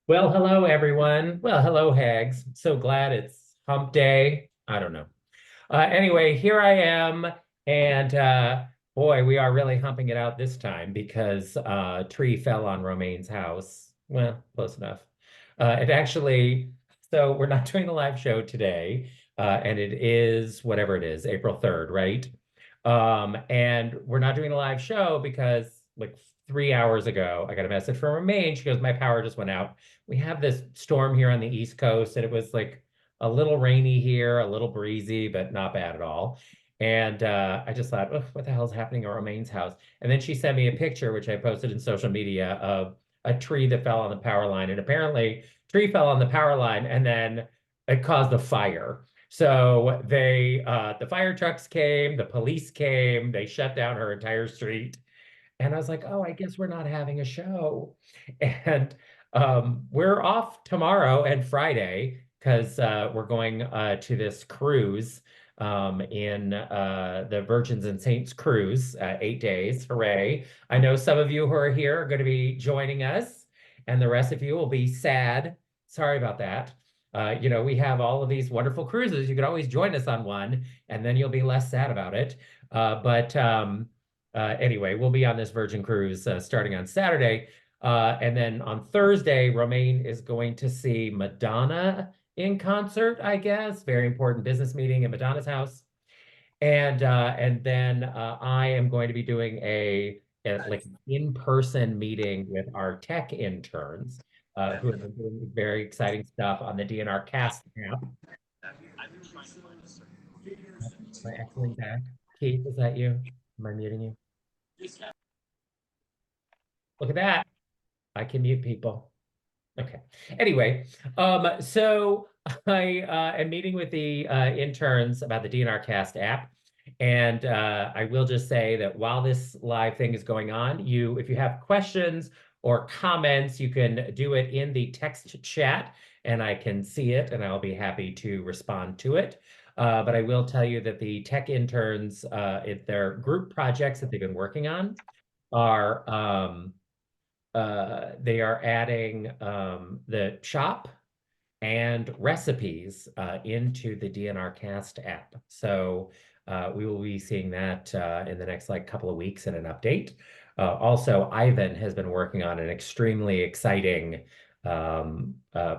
Well, hello, everyone. Well, hello, Hags. So glad it's hump day. I don't know. Anyway, here I am. And boy, we are really humping it out this time because a tree fell on Romaine's house. Well, close enough. It actually, so we're not doing a live show today. And it is whatever it is, April 3rd, right? And we're not doing a live show because like 3 hours ago, I got a message from Romaine. She goes, my power just went out. We have this storm here on the East Coast, and it was like a little rainy here, a little breezy, but not bad at all. And I just thought, oh, what the hell is happening at Romaine's house? And then she sent me a picture, which I posted in social media, of a tree that fell on the power line. And apparently, tree fell on the power line, and then it caused a fire. So the fire trucks came, the police came, they shut down her entire street. And I was like, oh, I guess we're not having a show. And we're off tomorrow and Friday because we're going to this cruise in the Virgins and Saints cruise, 8 days. Hooray. I know some of you who are here are going to be joining us, and the rest of you will be sad. Sorry about that. We have all of these wonderful cruises. You could always join us on one, and then you'll be less sad about it. But anyway, we'll be on this Virgin cruise starting on Saturday. And then on Thursday, Romaine is going to see Madonna in concert, I guess. Very important business meeting at Madonna's house. And then I am going to be doing a like in-person meeting with our tech interns who have been doing very exciting stuff on the DNR Cast app. Am I echoing back? Keith, is that you? Am I muting you? Look at that. I can mute people. Okay. Anyway, so I am meeting with the interns about the DNR Cast app. And I will just say that while this live thing is going on, if you have questions or comments, you can do it in the text chat and I can see it and I'll be happy to respond to it. But I will tell you that the tech interns, if their group projects that they've been working on are they are adding the shop and recipes into the DNR Cast app. So we will be seeing that in the next couple of weeks in an update. Also, Ivan has been working on an extremely exciting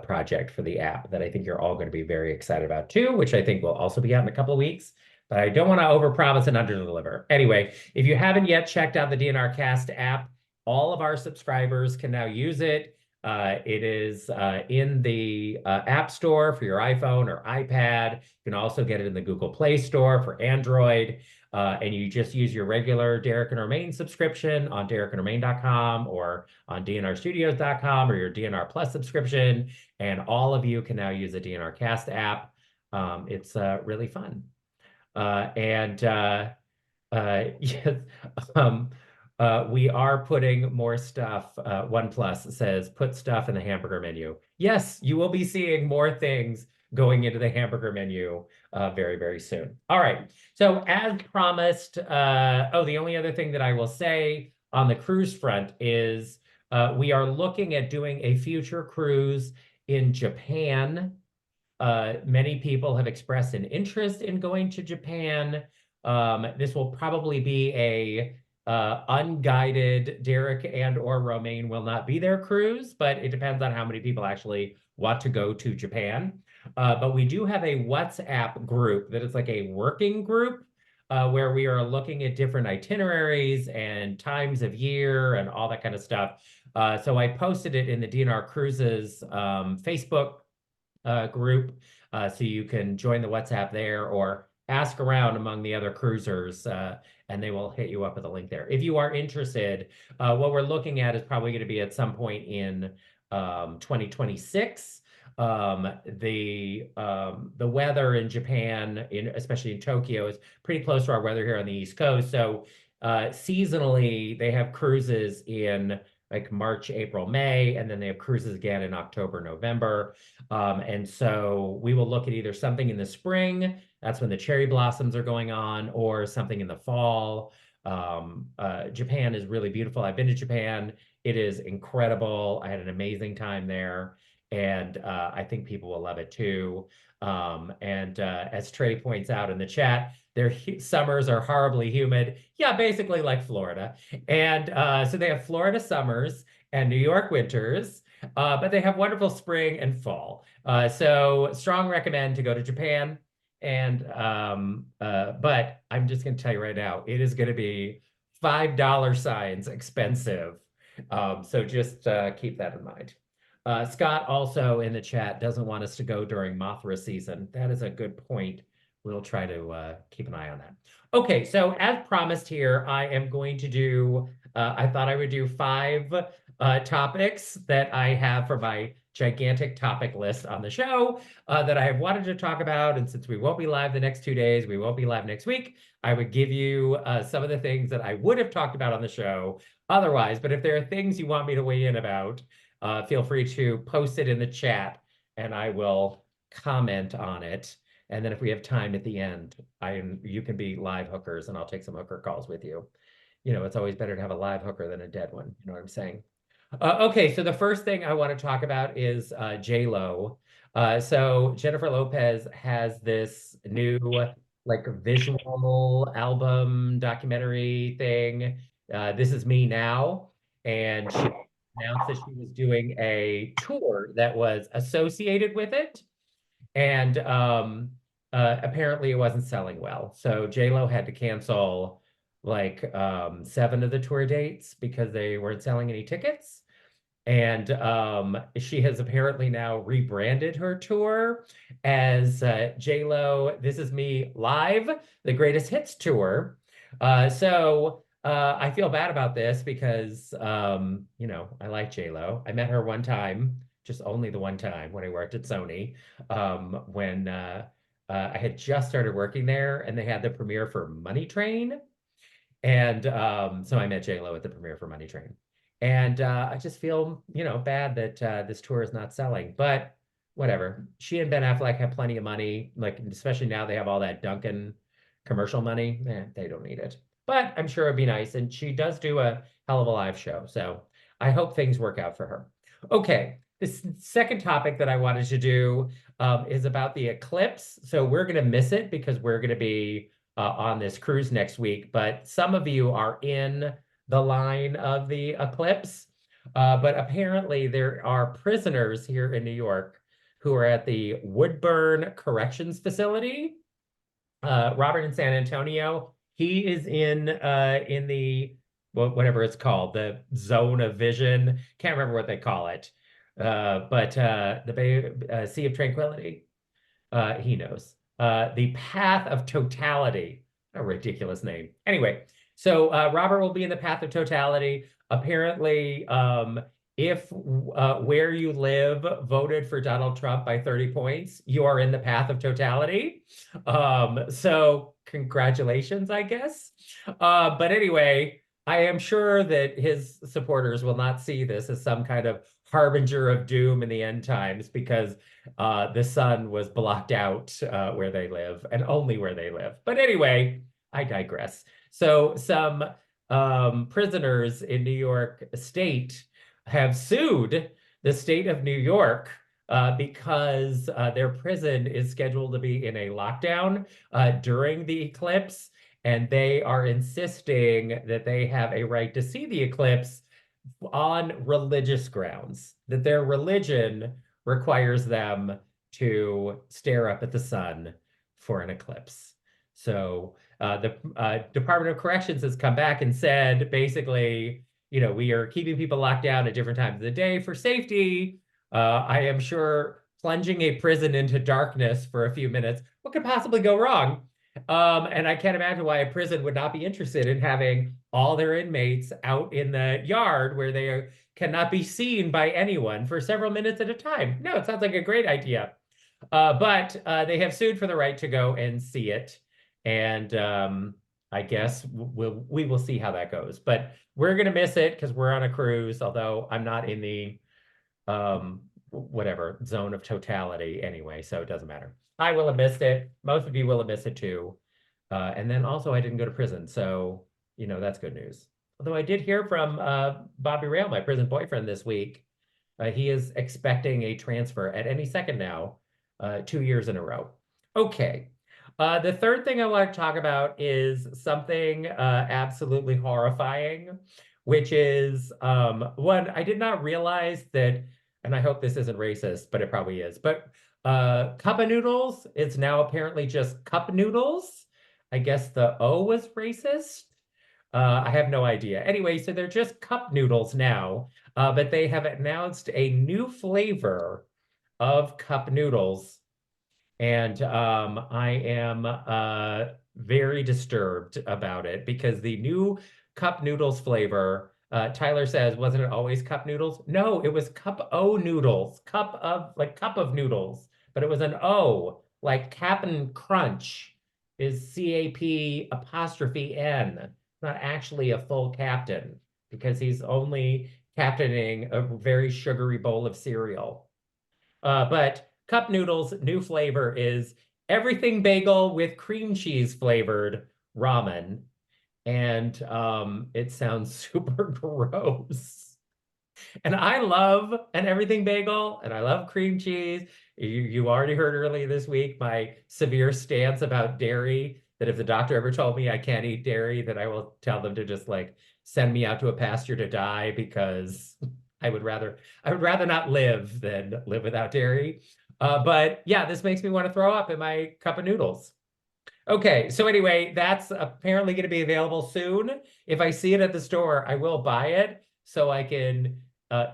project for the app that I think you're all going to be very excited about too, which I think will also be out in a couple of weeks. But I don't want to overpromise and underdeliver. Anyway, if you haven't yet checked out the DNR Cast app, all of our subscribers can now use it. It is in the App Store for your iPhone or iPad. You can also get it in the Google Play Store for Android. And you just use your regular Derek and Romaine subscription on derekandromaine.com or on dnrstudios.com or your DNR Plus subscription. And all of you can now use the DNR Cast app. It's really fun. Yes, we are putting more stuff. OnePlus says, put stuff in the hamburger menu. Yes, you will be seeing more things going into the hamburger menu very, very soon. All right. So as promised, the only other thing that I will say on the cruise front is we are looking at doing a future cruise in Japan. Many people have expressed an interest in going to Japan. This will probably be a unguided Derek and or Romaine will not be their cruise, but it depends on how many people actually want to go to Japan. But we do have a WhatsApp group that is like a working group where we are looking at different itineraries and times of year and all that kind of stuff. So I posted it in the DNR Cruises Facebook group. So you can join the WhatsApp there or ask around among the other cruisers and they will hit you up with a link there. If you are interested, what we're looking at is probably going to be at some point in 2026. The weather in Japan, especially in Tokyo, is pretty close to our weather here on the East Coast. So seasonally, they have cruises in like March, April, May, and then they have cruises again in October, November. And so we will look at either something in the spring, that's when the cherry blossoms are going on, or something in the fall, Japan is really beautiful. I've been to Japan. It is incredible. I had an amazing time there, and I think people will love it too. And as Trey points out in the chat, their summers are horribly humid. Yeah, basically like Florida. And so they have Florida summers and New York winters, but they have wonderful spring and fall. So strong recommend to go to Japan. And but I'm just gonna tell you right now, it is gonna be $5 signs expensive. So just keep that in mind. Scott also in the chat doesn't want us to go during Mothra season. That is a good point. We'll try to keep an eye on that. Okay, so as promised here, I am going to do, I thought I would do 5 topics that I have for my gigantic topic list on the show that I have wanted to talk about. And since we won't be live the next 2 days, we won't be live next week, I would give you some of the things that I would have talked about on the show otherwise. But if there are things you want me to weigh in about, feel free to post it in the chat and I will comment on it. And then if we have time at the end, you can be live hookers and I'll take some hooker calls with you. You know, it's always better to have a live hooker than a dead one. You know what I'm saying? Okay, so the first thing I want to talk about is J-Lo. So Jennifer Lopez has this new like visual album documentary thing. This is Me Now, and she announced that she was doing a tour that was associated with it, and apparently it wasn't selling well. So J-Lo had to cancel like 7 of the tour dates because they weren't selling any tickets. And she has apparently now rebranded her tour as J-Lo, This Is Me Live, the Greatest Hits Tour. So I feel bad about this because, you know, I like J-Lo. I met her one time, just only the one time when I worked at Sony, when I had just started working there and they had the premiere for Money Train. And so I met J-Lo at the premiere for Money Train. And I just feel, you know, bad that this tour is not selling. But whatever. She and Ben Affleck have plenty of money, like especially now they have all that Dunkin' commercial money. They don't need it. But I'm sure it'd be nice. And she does do a hell of a live show. So I hope things work out for her. Okay. This second topic that I wanted to do is about the eclipse. So we're going to miss it because we're going to be on this cruise next week. But some of you are in the line of the eclipse. But apparently there are prisoners here in New York who are at the Woodburn Corrections Facility. Robert in San Antonio, he is in the whatever it's called, the zone of vision. Can't remember what they call it. But the Bay Sea of Tranquility. He knows. The Path of Totality. A ridiculous name. Anyway, so Robert will be in the Path of Totality. Apparently, if where you live voted for Donald Trump by 30 points, you are in the Path of Totality. So congratulations, I guess. But anyway, I am sure that his supporters will not see this as some kind of harbinger of doom in the end times because the sun was blocked out where they live and only where they live. But anyway, I digress. So some prisoners in New York State have sued the state of New York because their prison is scheduled to be in a lockdown during the eclipse. And they are insisting that they have a right to see the eclipse on religious grounds, that their religion requires them to stare up at the sun for an eclipse. So the Department of Corrections has come back and said, basically, you know, we are keeping people locked down at different times of the day for safety. I am sure plunging a prison into darkness for a few minutes, what could possibly go wrong? And I can't imagine why a prison would not be interested in having all their inmates out in the yard where they cannot be seen by anyone for several minutes at a time. No, it sounds like a great idea. But they have sued for the right to go and see it. And I guess we will see how that goes. But we're going to miss it because we're on a cruise, although I'm not in the whatever zone of totality anyway, so it doesn't matter. I will have missed it. Most of you will have missed it too. And then also I didn't go to prison. So that's good news. Although I did hear from Bobby Rail, my prison boyfriend, this week. He is expecting a transfer at any second now, 2 years in a row. Okay. The third thing I want to talk about is something absolutely horrifying, which is one, I did not realize that, and I hope this isn't racist, but it probably is, but cup of noodles, it's now apparently just cup noodles. I guess the O was racist. I have no idea. Anyway, so they're just cup noodles now, but they have announced a new flavor of cup noodles, and I am very disturbed about it because the new cup noodles flavor, Tyler says, wasn't it always cup noodles? No, it was cup O noodles, cup of noodles, but it was an O, like Cap'n Crunch is CAP apostrophe N, not actually a full captain because he's only captaining a very sugary bowl of cereal. But cup noodles, new flavor is everything bagel with cream cheese flavored ramen. And it sounds super gross. And I love an everything bagel and I love cream cheese. You already heard earlier this week my severe stance about dairy, that if the doctor ever told me I can't eat dairy, that I will tell them to just like send me out to a pasture to die because I would rather not live than live without dairy. But yeah, this makes me want to throw up in my cup of noodles. Okay, so anyway, that's apparently going to be available soon. If I see it at the store, I will buy it so I can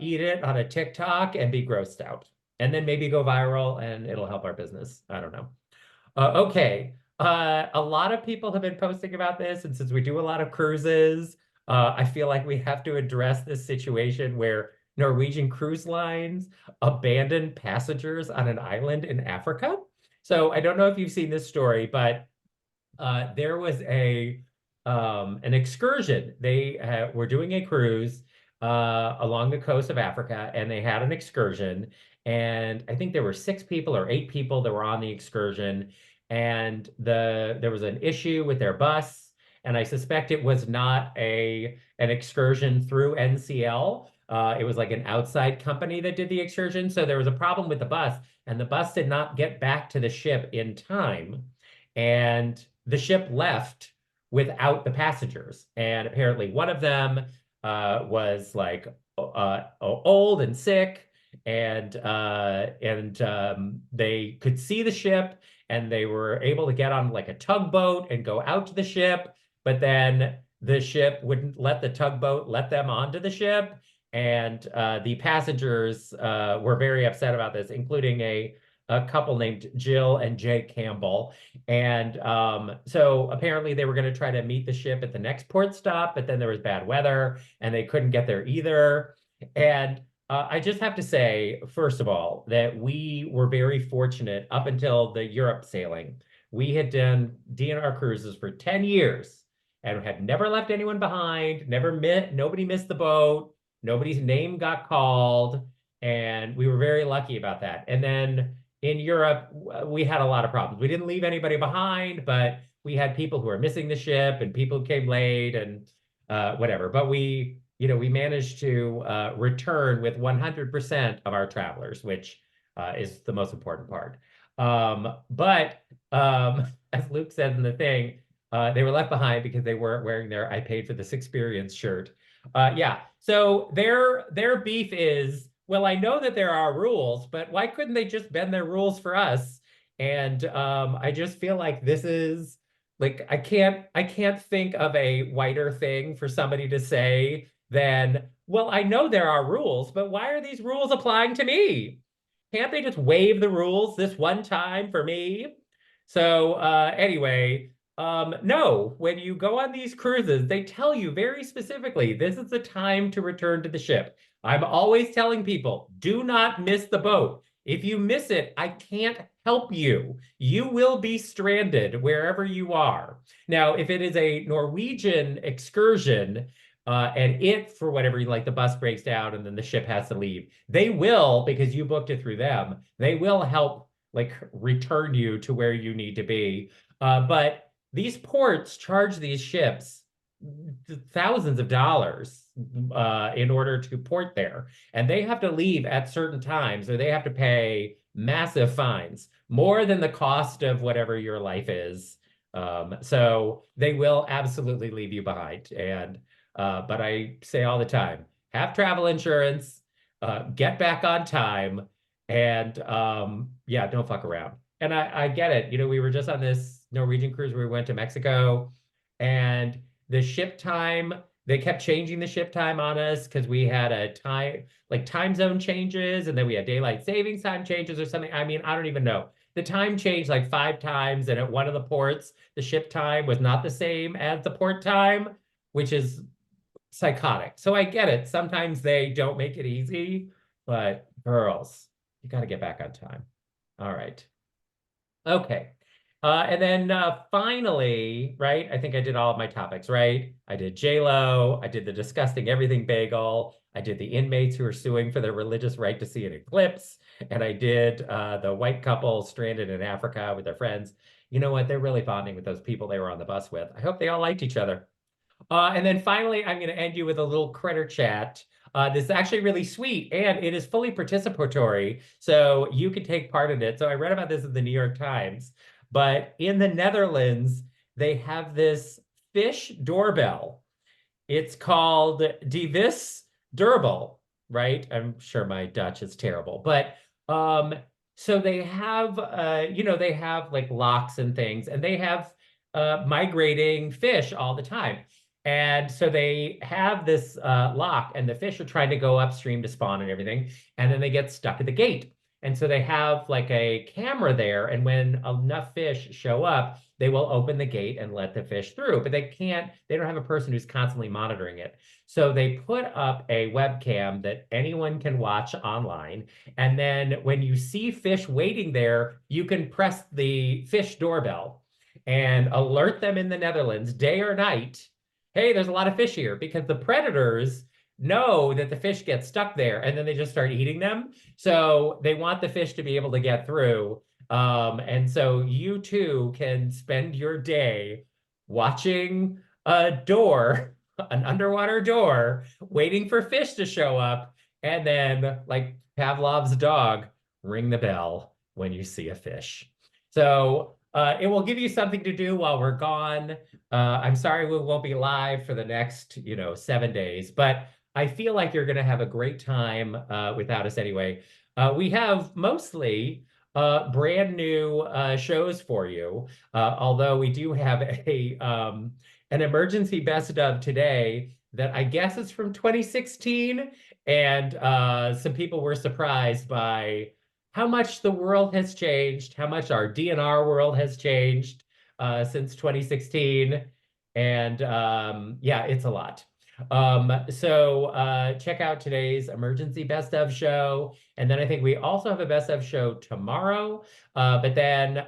eat it on a TikTok and be grossed out. And then maybe go viral and it'll help our business. I don't know. Okay. A lot of people have been posting about this, and since we do a lot of cruises, I feel like we have to address this situation where Norwegian Cruise Lines abandoned passengers on an island in Africa. So I don't know if you've seen this story, but there was a an excursion. They were doing a cruise along the coast of Africa, and they had an excursion. And I think there were 6 people or 8 people that were on the excursion, and there was an issue with their bus. And I suspect it was not an excursion through NCL. It was like an outside company that did the excursion. So there was a problem with the bus, and the bus did not get back to the ship in time. And the ship left without the passengers. And apparently one of them was like old and sick, and they could see the ship, and they were able to get on like a tugboat and go out to the ship, but then the ship wouldn't let the tugboat let them onto the ship. And the passengers were very upset about this, including a couple named Jill and Jay Campbell. And so apparently they were going to try to meet the ship at the next port stop, but then there was bad weather and they couldn't get there either. And I just have to say, first of all, that we were very fortunate up until the Europe sailing. We had done DNR cruises for 10 years and had never left anyone behind, nobody missed the boat, nobody's name got called, and we were very lucky about that. And then in Europe, we had a lot of problems. We didn't leave anybody behind, but we had people who were missing the ship and people who came late and whatever. But we managed to return with 100% of our travelers, which is the most important part. But as Luke said in the thing, they were left behind because they weren't wearing their "I paid for this experience" shirt. Yeah. So their beef is, well, I know that there are rules, but why couldn't they just bend their rules for us? And I just feel like this is like I can't think of a whiter thing for somebody to say than, well, I know there are rules, but why are these rules applying to me? Can't they just waive the rules this one time for me? So anyway, no, when you go on these cruises, they tell you very specifically, this is the time to return to the ship. I'm always telling people, do not miss the boat. If you miss it, I can't help you. You will be stranded wherever you are. Now, if it is a Norwegian excursion, and for whatever, like the bus breaks down and then the ship has to leave, they will, because you booked it through them, they will help like return you to where you need to be. But these ports charge these ships thousands of dollars in order to port there. And they have to leave at certain times, or they have to pay massive fines, more than the cost of whatever your life is. So they will absolutely leave you behind. And but I say all the time, have travel insurance, get back on time, and yeah, don't fuck around. And I get it. You know, we were just on this Norwegian cruise where we went to Mexico, and the ship time, they kept changing the ship time on us because we had a time, like time zone changes, and then we had daylight savings time changes or something. I mean, I don't even know. The time changed like 5 times, and at one of the ports, the ship time was not the same as the port time, which is psychotic. So I get it. Sometimes they don't make it easy, but girls, you got to get back on time. All right. Okay. And then finally, right? I think I did all of my topics, right? I did J-Lo. I did the disgusting everything bagel. I did the inmates who are suing for their religious right to see an eclipse. And I did the white couple stranded in Africa with their friends. You know what? They're really bonding with those people they were on the bus with. I hope they all liked each other. And then finally, I'm going to end you with a little critter chat. This is actually really sweet, and it is fully participatory, so you can take part in it. So I read about this in the New York Times, but in the Netherlands, they have this fish doorbell. It's called Divis Deurbel, right? I'm sure my Dutch is terrible, but so they have they have like locks and things, and they have migrating fish all the time. And so they have this lock, and the fish are trying to go upstream to spawn and everything, and then they get stuck at the gate. And so they have like a camera there, and when enough fish show up, they will open the gate and let the fish through. But they don't have a person who's constantly monitoring it. So they put up a webcam that anyone can watch online. And then when you see fish waiting there, you can press the fish doorbell and alert them in the Netherlands, day or night. Hey, there's a lot of fish here, because the predators know that the fish get stuck there and then they just start eating them. So they want the fish to be able to get through. And so you too can spend your day watching a door, an underwater door, waiting for fish to show up, and then, like Pavlov's dog, ring the bell when you see a fish. So it will give you something to do while we're gone. I'm sorry we won't be live for the next, 7 days, but I feel like you're going to have a great time without us anyway. We have mostly brand new shows for you, although we do have an emergency best of today that I guess is from 2016, and some people were surprised by how much the world has changed, how much our DNR world has changed since 2016. And yeah, it's a lot. So check out today's emergency best of show. And then I think we also have a best of show tomorrow. But then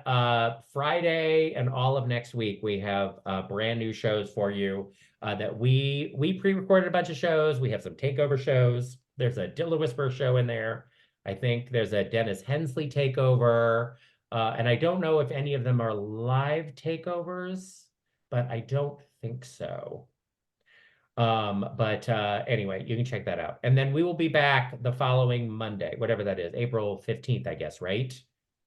Friday and all of next week, we have brand new shows for you that we pre-recorded a bunch of shows. We have some takeover shows. There's a Dilla Whisperer show in there. I think there's a Dennis Hensley takeover. And I don't know if any of them are live takeovers, but I don't think so. But anyway, you can check that out. And then we will be back the following Monday, whatever that is, April 15th, I guess, right?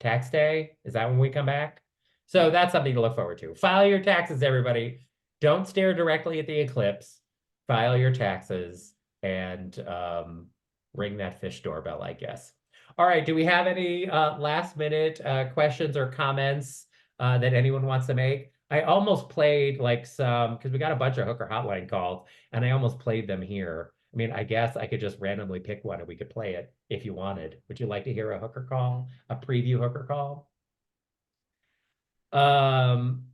Tax day? Is that when we come back? So that's something to look forward to. File your taxes, everybody. Don't stare directly at the eclipse. File your taxes and ring that fish doorbell, I guess. All right, do we have any last minute questions or comments that anyone wants to make? I almost played like some, because we got a bunch of hooker hotline calls, and I almost played them here. I mean, I guess I could just randomly pick one and we could play it if you wanted. Would you like to hear a hooker call, a preview hooker call? Um,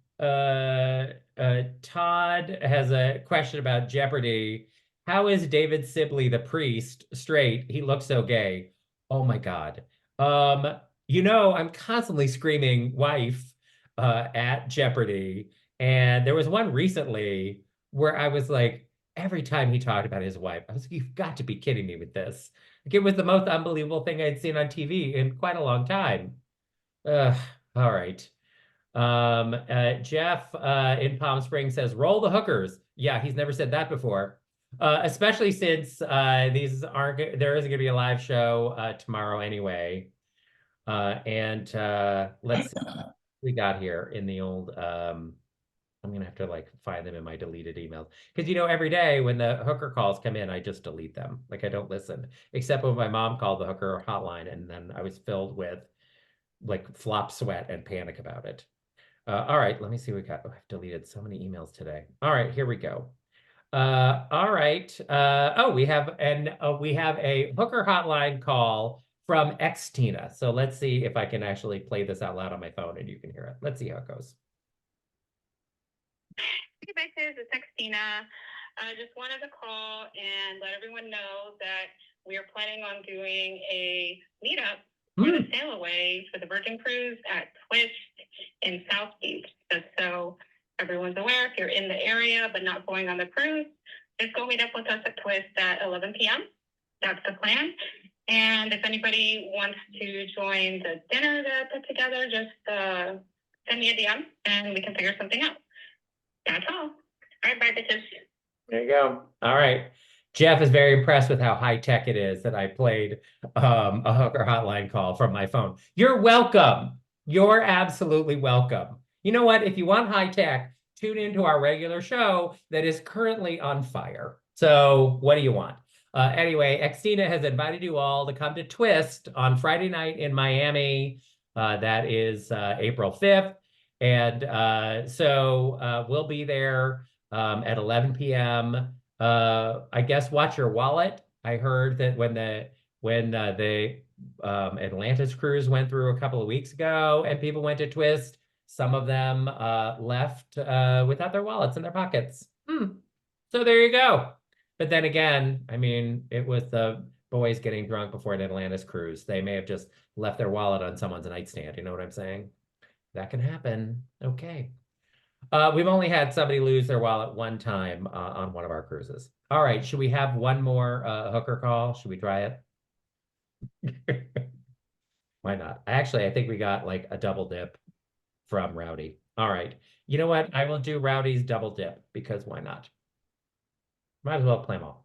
Todd has a question about Jeopardy. How is David Sibley, the priest, straight? He looks so gay. Oh my God. I'm constantly screaming wife at Jeopardy. And there was one recently where I was like, every time he talked about his wife, I was like, you've got to be kidding me with this. Like, it was the most unbelievable thing I'd seen on TV in quite a long time. All right. Jeff in Palm Springs says, roll the hookers. Yeah, he's never said that before. Especially since these aren't there isn't gonna be a live show tomorrow anyway. And let's see what we got here in the old I'm gonna have to like find them in my deleted emails. Because every day when the hooker calls come in, I just delete them. Like I don't listen. Except when my mom called the hooker hotline and then I was filled with like flop sweat and panic about it. All right, let me see what we got. Oh, I've deleted so many emails today. All right, here we go. All right. Oh, we have a hooker hotline call from X Tina. So let's see if I can actually play this out loud on my phone and you can hear it. Let's see how it goes. Hey, bitches, it's Tina. I just wanted to call and let everyone know that we are planning on doing a meetup for the sail away for the Virgin Cruise at Twist in South Beach. So everyone's aware, if you're in the area but not going on the cruise, just go meet up with us at Twist at 11 p.m. That's the plan. And if anybody wants to join the dinner that I put together, just send me a DM and we can figure something out. That's all. All right, bye, bitches. There you go. All right. Jeff is very impressed with how high tech it is that I played a hooker hotline call from my phone. You're welcome. You're absolutely welcome. You know what? If you want high tech, tune into our regular show that is currently on fire. So what do you want? Anyway, Xtina has invited you all to come to Twist on Friday night in Miami. That is April 5th. And so we'll be there at 11 p.m. I guess watch your wallet. I heard that when the Atlantis cruise went through a couple of weeks ago and people went to Twist, some of them left without their wallets in their pockets. So there you go. But then again, I mean, it was the boys getting drunk before an Atlantis cruise. They may have just left their wallet on someone's nightstand. You know what I'm saying? That can happen. Okay. We've only had somebody lose their wallet one time on one of our cruises. All right. Should we have one more hooker call? Should we try it? Why not? Actually, I think we got like a double dip from Rowdy. All right. You know what? I will do Rowdy's double dip because why not? Might as well play them all.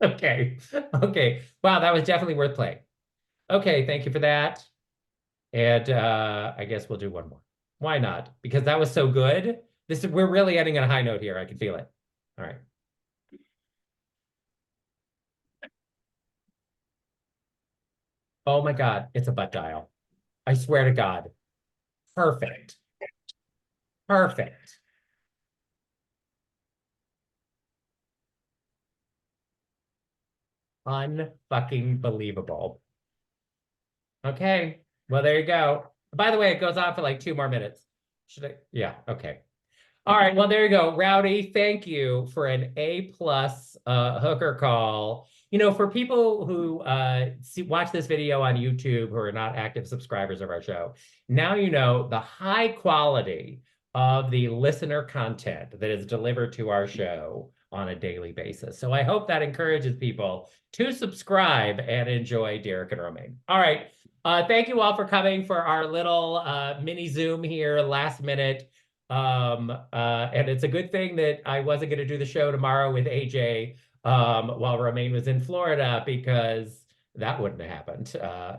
Okay. Okay. Wow, that was definitely worth playing. Okay, thank you for that. And I guess we'll do one more. Why not? Because that was so good. We're really ending on a high note here. I can feel it. All right. Oh my God, it's a butt dial. I swear to God. Perfect. Perfect. Unfucking believable. Okay. Well, there you go. By the way, it goes on for like 2 more minutes. Should I? Yeah. Okay. All right. Well, there you go. Rowdy, thank you for an A+ hooker call. For people who watch this video on YouTube who are not active subscribers of our show, now you know the high quality of the listener content that is delivered to our show on a daily basis. So I hope that encourages people to subscribe and enjoy Derek and Romaine. All right. Thank you all for coming for our little mini Zoom here, last minute. And it's a good thing that I wasn't going to do the show tomorrow with AJ while Romaine was in Florida because that wouldn't have happened.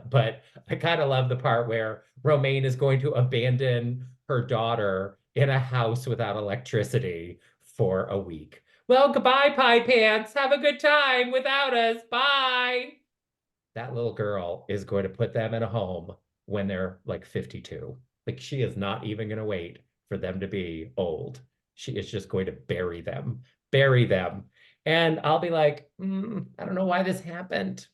But I kind of love the part where Romaine is going to abandon her daughter in a house without electricity for a week. Well, goodbye, Pie Pants. Have a good time without us. Bye. That little girl is going to put them in a home when they're like 52. Like she is not even going to wait for them to be old. She is just going to bury them. And I'll be like, I don't know why this happened.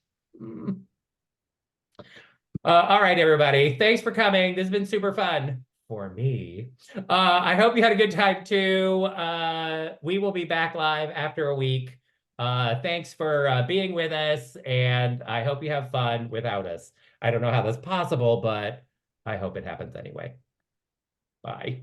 All right, everybody. Thanks for coming. This has been super fun for me. I hope you had a good time too. We will be back live after a week. Thanks for being with us, and I hope you have fun without us. I don't know how that's possible, but I hope it happens anyway. Bye.